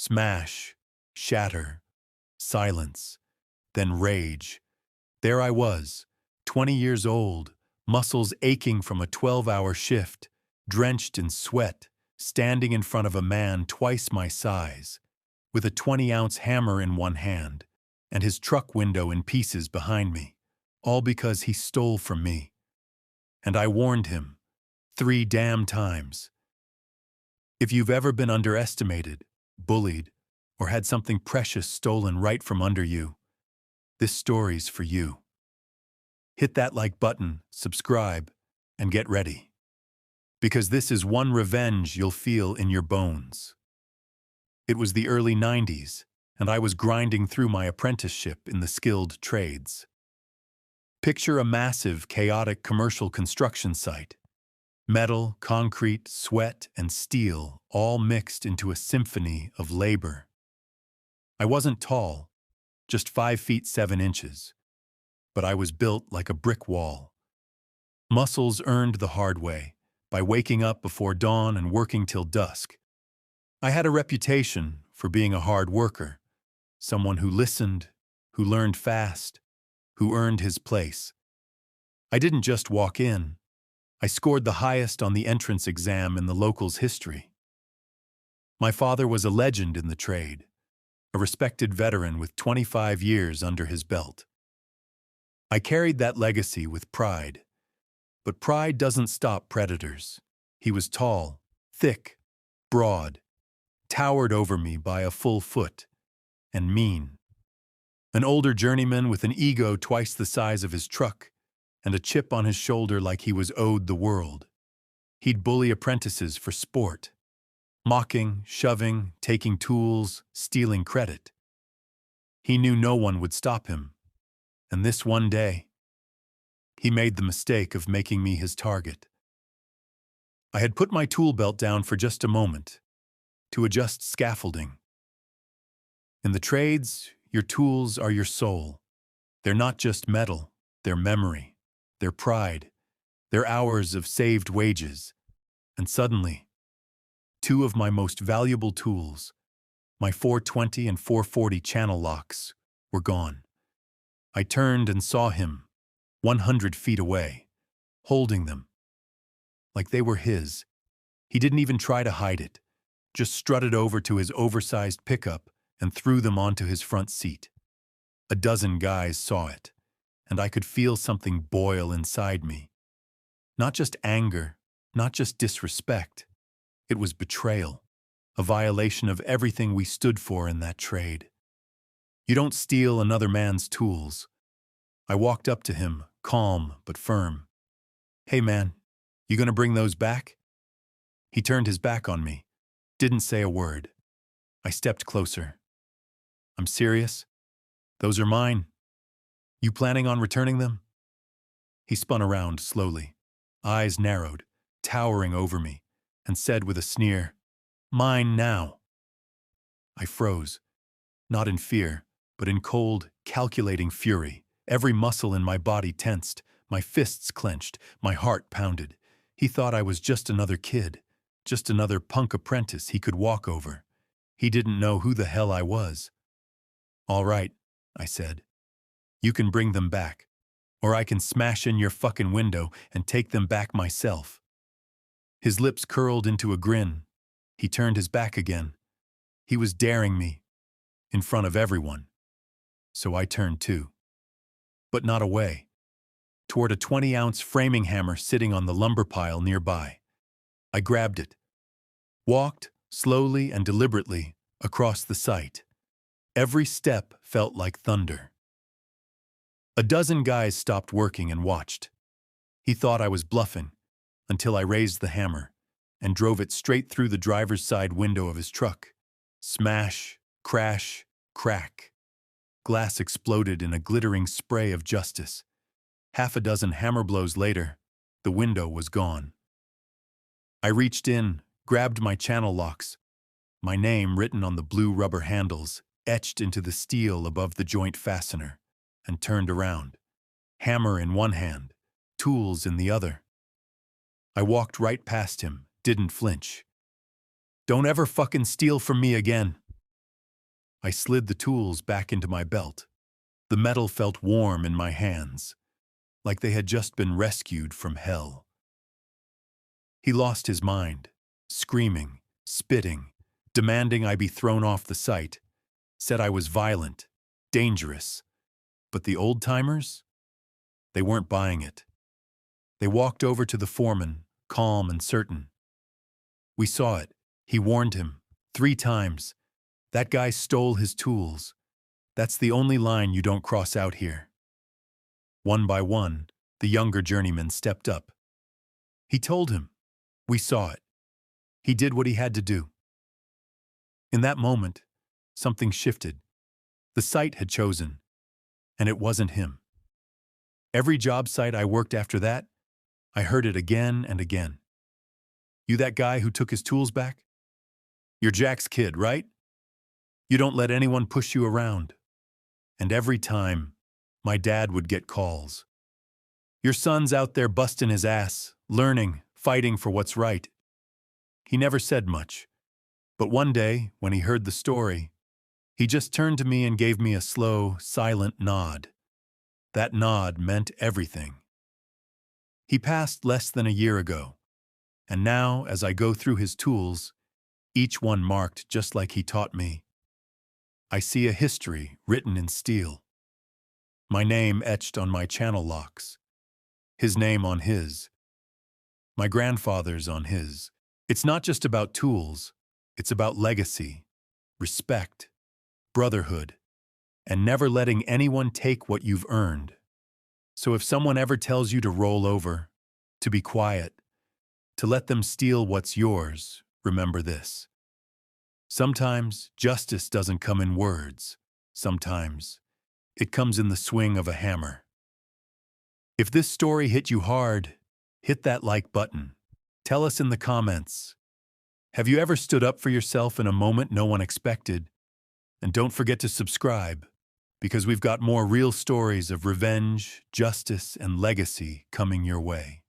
Smash, shatter, silence, then rage. There I was, 20 years old, muscles aching from a 12-hour shift, drenched in sweat, standing in front of a man twice my size, with a 20-ounce hammer in one hand, and his truck window in pieces behind me, all because he stole from me. And I warned him, 3 damn times. If you've ever been underestimated, bullied, or had something precious stolen right from under you, this story's for you. Hit that like button, subscribe, and get ready. Because this is one revenge you'll feel in your bones. It was the early 90s, and I was grinding through my apprenticeship in the skilled trades. Picture a massive, chaotic commercial construction site. Metal, concrete, sweat, and steel all mixed into a symphony of labor. I wasn't tall, just 5 feet 7 inches, but I was built like a brick wall. Muscles earned the hard way, by waking up before dawn and working till dusk. I had a reputation for being a hard worker, someone who listened, who learned fast, who earned his place. I didn't just walk in. I scored the highest on the entrance exam in the local's history. My father was a legend in the trade, a respected veteran with 25 years under his belt. I carried that legacy with pride. But pride doesn't stop predators. He was tall, thick, broad, towered over me by a full foot, and mean. An older journeyman with an ego twice the size of his truck, and a chip on his shoulder like he was owed the world. He'd bully apprentices for sport, mocking, shoving, taking tools, stealing credit. He knew no one would stop him, and this one day, he made the mistake of making me his target. I had put my tool belt down for just a moment, to adjust scaffolding. In the trades, your tools are your soul. They're not just metal, they're memory, they're pride, they're hours of saved wages. And suddenly, 2 of my most valuable tools, my 420 and 440 channel locks, were gone. I turned and saw him, 100 feet away, holding them, like they were his. He didn't even try to hide it, just strutted over to his oversized pickup and threw them onto his front seat. A dozen guys saw it, and I could feel something boil inside me. Not just anger, not just disrespect. It was betrayal, a violation of everything we stood for in that trade. You don't steal another man's tools. I walked up to him, calm but firm. "Hey man, you gonna bring those back?" He turned his back on me, didn't say a word. I stepped closer. "I'm serious. Those are mine. You planning on returning them?" He spun around slowly, eyes narrowed, towering over me, and said with a sneer, "Mine now." I froze, not in fear, but in cold, calculating fury. Every muscle in my body tensed, my fists clenched, my heart pounded. He thought I was just another kid, just another punk apprentice he could walk over. He didn't know who the hell I was. "All right," I said. "You can bring them back, or I can smash in your fucking window and take them back myself." His lips curled into a grin. He turned his back again. He was daring me, in front of everyone. So I turned too. But not away, toward a 20-ounce framing hammer sitting on the lumber pile nearby. I grabbed it, walked, slowly and deliberately, across the site. Every step felt like thunder. A dozen guys stopped working and watched. He thought I was bluffing, until I raised the hammer and drove it straight through the driver's side window of his truck. Smash, crash, crack. Glass exploded in a glittering spray of justice. Half a dozen hammer blows later, the window was gone. I reached in, grabbed my channel locks, my name written on the blue rubber handles, etched into the steel above the joint fastener, and turned around, hammer in one hand, tools in the other. I walked right past him, didn't flinch. "Don't ever fucking steal from me again," I slid the tools back into my belt. The metal felt warm in my hands, like they had just been rescued from hell. He lost his mind, screaming, spitting, demanding I be thrown off the site, said I was violent, dangerous. But the old-timers? They weren't buying it. They walked over to the foreman, calm and certain. We saw it. He warned him 3 times. That guy stole his tools. That's the only line you don't cross out here. One by one, the younger journeyman stepped up. He told him. We saw it. He did what he had to do. In that moment, something shifted. The site had chosen, and it wasn't him. Every job site I worked after that, I heard it again and again. You that guy who took his tools back? You're Jack's kid, right? You don't let anyone push you around. And every time, my dad would get calls. Your son's out there busting his ass, learning, fighting for what's right. He never said much. But one day, when he heard the story, he just turned to me and gave me a slow, silent nod. That nod meant everything. He passed less than a year ago, and now, as I go through his tools, each one marked just like he taught me, I see a history written in steel. My name etched on my channel locks, his name on his, my grandfather's on his. It's not just about tools, it's about legacy, respect, brotherhood, and never letting anyone take what you've earned. So if someone ever tells you to roll over, to be quiet, to let them steal what's yours, remember this. Sometimes justice doesn't come in words. Sometimes it comes in the swing of a hammer. If this story hit you hard, hit that like button. Tell us in the comments. Have you ever stood up for yourself in a moment no one expected? And don't forget to subscribe, because we've got more real stories of revenge, justice, and legacy coming your way.